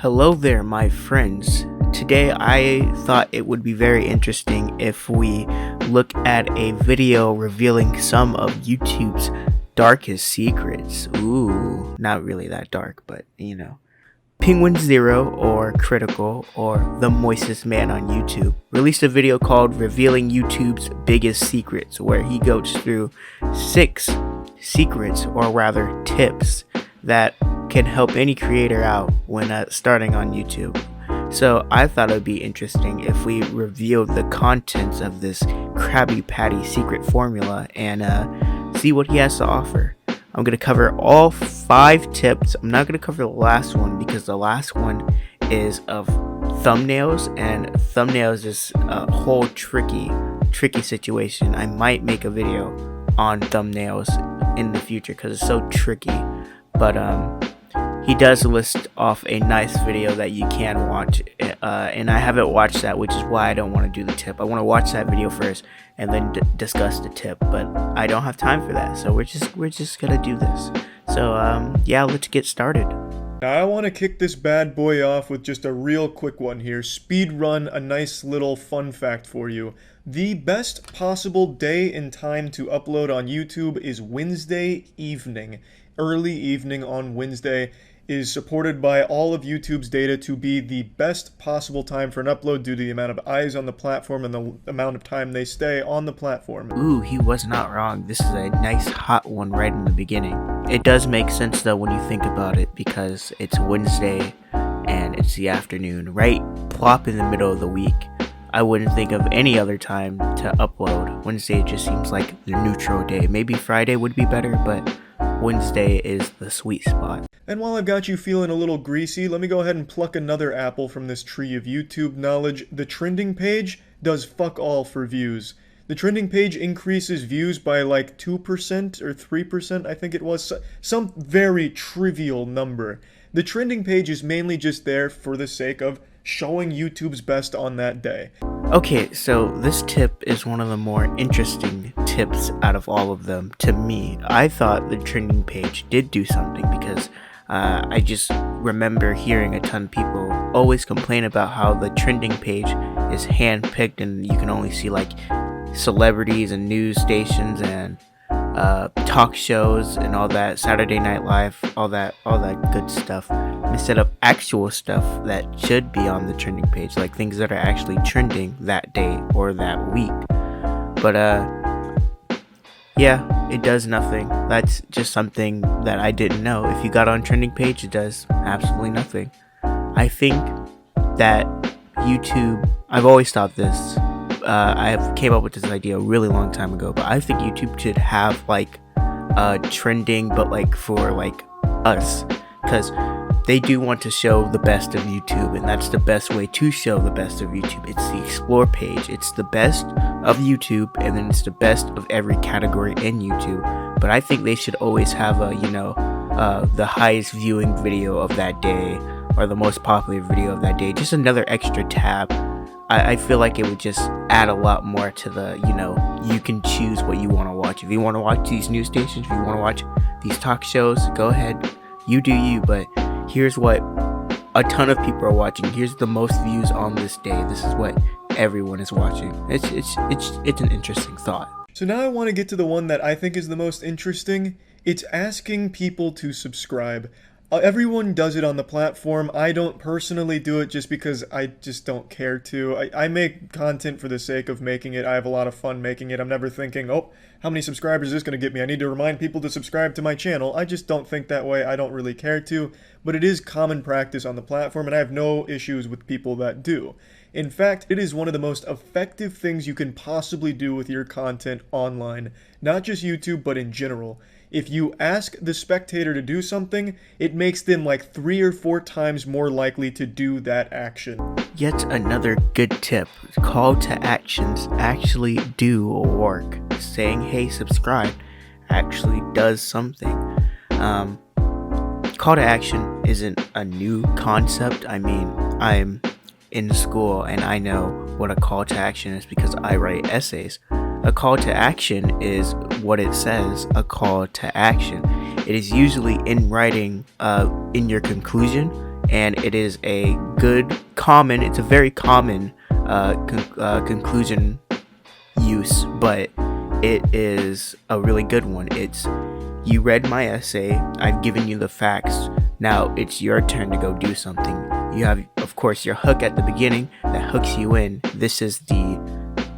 Hello there, my friends. Today I thought it would be very interesting if we look at a video revealing some of YouTube's darkest secrets. Ooh, not really that dark, but you know. Penguin Zero, or Critical, or the moistest man on YouTube, released a video called Revealing YouTube's Biggest Secrets, where he goes through 6 secrets, or rather tips, that can help any creator out when starting on YouTube. So I thought it would be interesting if we revealed the contents of this Krabby Patty secret formula and see what he has to offer. I'm going to cover all 5 tips. I'm not going to cover the last one because the last one is of thumbnails, and thumbnails is a whole tricky situation. I might make a video on thumbnails in the future because it's so tricky. But he does list off a nice video that you can watch, and I haven't watched that, which is why I don't want to do the tip. I want to watch that video first and then discuss the tip, but I don't have time for that, so we're just gonna do this. So yeah, let's get started. Now I want to kick this bad boy off with just a real quick one here. Speed run, a nice little fun fact for you. The best possible day and time to upload on YouTube is Wednesday evening. Early evening on Wednesday is supported by all of YouTube's data to be the best possible time for an upload due to the amount of eyes on the platform and the amount of time they stay on the platform. Ooh, he was not wrong. This is a nice hot one right in the beginning. It does make sense though when you think about it, because it's Wednesday and it's the afternoon, right plop in the middle of the week. I wouldn't think of any other time to upload. Wednesday just seems like the neutral day. Maybe Friday would be better, but Wednesday is the sweet spot. And while I've got you feeling a little greasy, let me go ahead and pluck another apple from this tree of YouTube knowledge. The trending page does fuck all for views. The trending page increases views by like 2% or 3%, I think it was. Some very trivial number. The trending page is mainly just there for the sake of showing YouTube's best on that day. Okay, so this tip is one of the more interesting tips out of all of them to me. I thought the trending page did do something because I just remember hearing a ton of people always complain about how the trending page is hand-picked and you can only see like celebrities and news stations and talk shows and all that, Saturday Night Live, all that good stuff, instead of actual stuff that should be on the trending page, like things that are actually trending that day or that week. But yeah, it does nothing. That's just something that I didn't know. If you got on trending page, it does absolutely nothing. I think that YouTube, I've always thought this, I have came up with this idea a really long time ago, but I think YouTube should have like trending, but like for like us, because they do want to show the best of YouTube, and that's the best way to show the best of YouTube. It's the explore page. It's the best of YouTube, and then it's the best of every category in YouTube. But I think they should always have a, the highest viewing video of that day, or the most popular video of that day. Just another extra tab. I feel like it would just add a lot more to the, you can choose what you want to watch. If you want to watch these news stations, if you want to watch these talk shows, go ahead, you do you, but here's what a ton of people are watching. Here's the most views on this day. This is what everyone is watching. It's an interesting thought. So now I want to get to the one that I think is the most interesting. It's asking people to subscribe. Everyone does it on the platform. I don't personally do it just because I just don't care to. I make content for the sake of making it. I have a lot of fun making it. I'm never thinking, oh, how many subscribers is this going to get me? I need to remind people to subscribe to my channel. I just don't think that way. I don't really care to. But it is common practice on the platform, and I have no issues with people that do. In fact, it is one of the most effective things you can possibly do with your content online. Not just YouTube, but in general. If you ask the spectator to do something, it makes them like 3 or 4 times more likely to do that action. Yet another good tip. Call to actions actually do work. Saying, hey, subscribe actually does something. Call to action isn't a new concept. I mean, I'm in school and I know what a call to action is because I write essays. A call to action is what it says, a call to action. It is usually in writing in your conclusion. and it is a it's a very common conclusion use, but it is a really good one. It's, you read my essay, I've given you the facts, now it's your turn to go do something. You have, of course, your hook at the beginning that hooks you in. This is the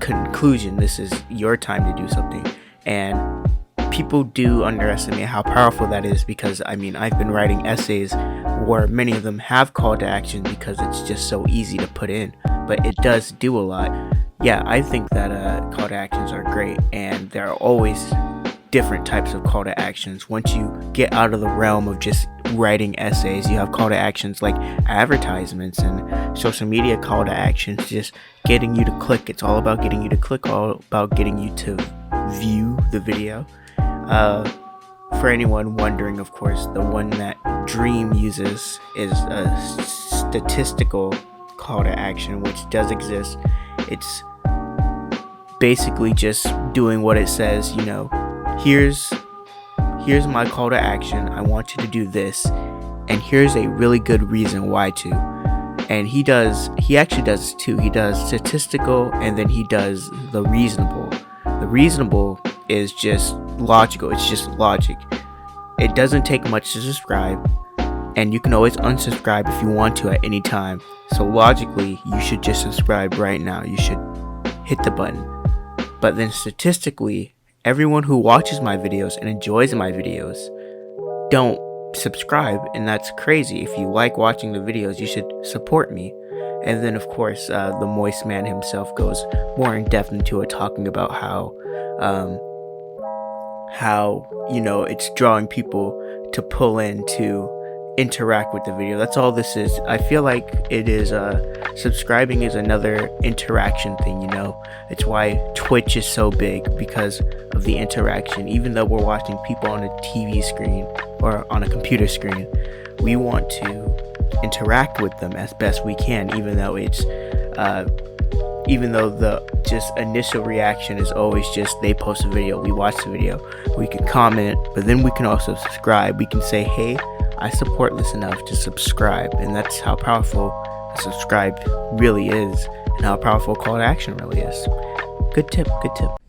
conclusion. This is your time to do something. And people do underestimate how powerful that is, because I've been writing essays where many of them have call to action because it's just so easy to put in, but it does do a lot. Yeah, I think that call to actions are great, and there are always different types of call to actions. Once you get out of the realm of just writing essays, you have call to actions like advertisements and social media call to actions, just getting you to click. It's all about getting you to click, all about getting you to view the video. For anyone wondering, of course, the one that Dream uses is a statistical call to action, which does exist. It's basically just doing what it says, here's my call to action, I want you to do this, and here's a really good reason why to. And he actually does two. He does statistical, and then he does the reasonable. The reasonable is just logical. It's just logic. It doesn't take much to subscribe, and you can always unsubscribe if you want to at any time. So logically, you should just subscribe right now. You should hit the button. But then statistically, everyone who watches my videos and enjoys my videos don't subscribe, and that's crazy. If you like watching the videos, you should support me. And then, of course, the Moist Man himself goes more in depth into it, talking about how it's drawing people to pull in to interact with the video. That's all this is. I feel like it is subscribing is another interaction thing. It's why Twitch is so big, because of the interaction. Even though we're watching people on a TV screen or on a computer screen, we want to interact with them as best we can, even though the just initial reaction is always just they post a video, we watch the video, we can comment, but then we can also subscribe. We can say, hey, I support this enough to subscribe, and that's how powerful a subscribe really is, and how powerful call to action really is. Good tip.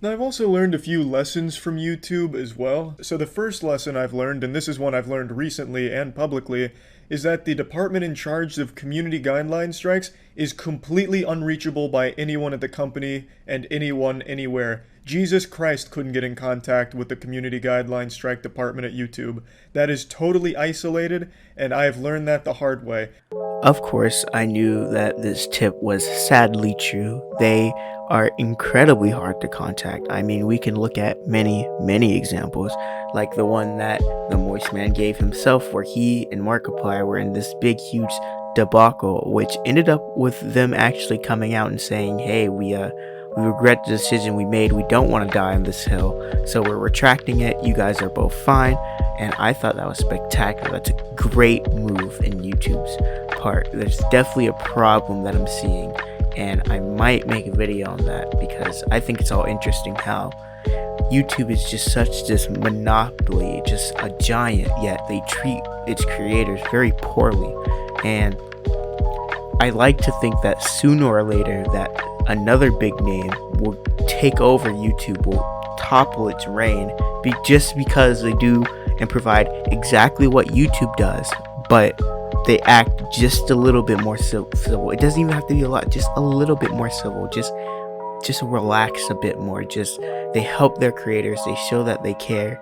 Now, I've also learned a few lessons from YouTube as well. So the first lesson I've learned, and this is one I've learned recently and publicly, is that the department in charge of community guideline strikes is completely unreachable by anyone at the company and anyone anywhere. Jesus Christ couldn't get in contact with the community guideline strike department at YouTube. That is totally isolated, and I have learned that the hard way. Of course, I knew that this tip was sadly true. They are incredibly hard to contact. We can look at many examples, like the one that the Moist Man gave himself, where he and Markiplier were in this big, huge debacle, which ended up with them actually coming out and saying, hey, we regret the decision we made. We don't want to die on this hill, so we're retracting it. You guys are both fine. And I thought that was spectacular. That's a great move in YouTube's part. There's definitely a problem that I'm seeing, and I might make a video on that, because I think it's all interesting how YouTube is just such this monopoly, just a giant, yet they treat its creators very poorly. And I like to think that sooner or later that another big name will take over YouTube, will topple its reign, just because they do and provide exactly what YouTube does, but they act just a little bit more civil. It doesn't even have to be a lot, just a little bit more civil. Just relax a bit more. Just they help their creators. They show that they care.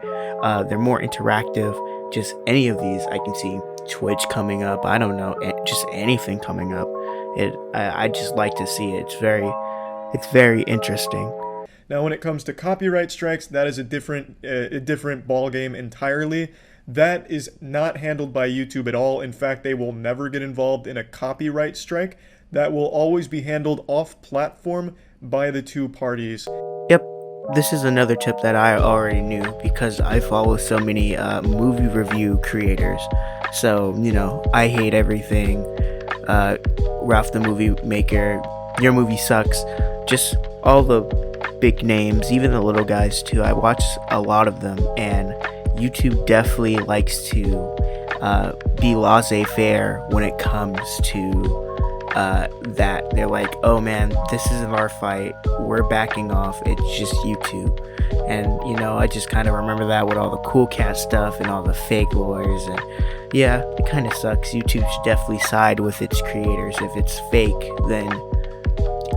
They're more interactive. Just any of these, I can see Twitch coming up. I don't know, just anything coming up. I just like to see it. It's very interesting. Now, when it comes to copyright strikes, that is a different ball game entirely. That is not handled by YouTube at all. In fact, they will never get involved in a copyright strike. That will always be handled off-platform by the two parties. Yep, this is another tip that I already knew, because I follow so many movie review creators. So, I hate everything. Ralph the Movie Maker, Your Movie Sucks, just all the big names, even the little guys too. I watch a lot of them, and YouTube definitely likes to be laissez-faire when it comes to that. They're like, oh man, this isn't our fight, we're backing off, it's just YouTube. And I just kind of remember that with all the cool cat stuff and all the fake lawyers. And yeah, it kind of sucks. YouTube should definitely side with its creators. If it's fake, then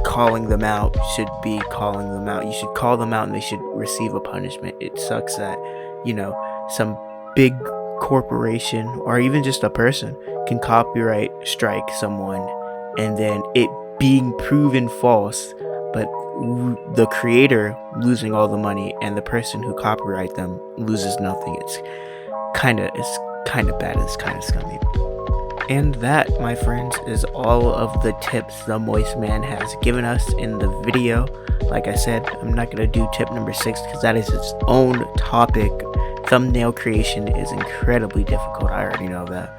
calling them out should be calling them out. You should call them out and they should receive a punishment. It sucks that some big corporation or even just a person can copyright strike someone and then it being proven false, but the creator losing all the money and the person who copyright them loses nothing. It's kind of bad. It's kind of scummy. And that, my friends, is all of the tips the Moist Man has given us in the video. Like I said, I'm not going to do tip number 6 because that is its own topic. Thumbnail creation is incredibly difficult. I already know that.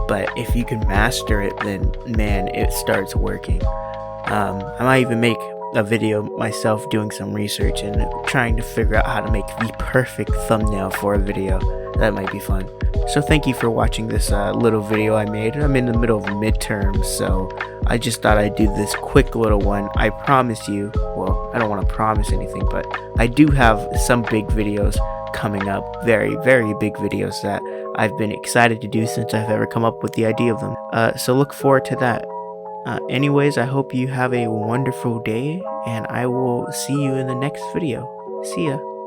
But if you can master it, then man, it starts working. I might even make a video myself doing some research and trying to figure out how to make the perfect thumbnail for a video. That might be fun. So thank you for watching this little video I made. I'm in the middle of midterms, so I just thought I'd do this quick little one. I promise you, well, I don't want to promise anything, but I do have some big videos coming up. Very, very big videos that I've been excited to do since I've ever come up with the idea of them. So look forward to that. Anyways, I hope you have a wonderful day, and I will see you in the next video. See ya.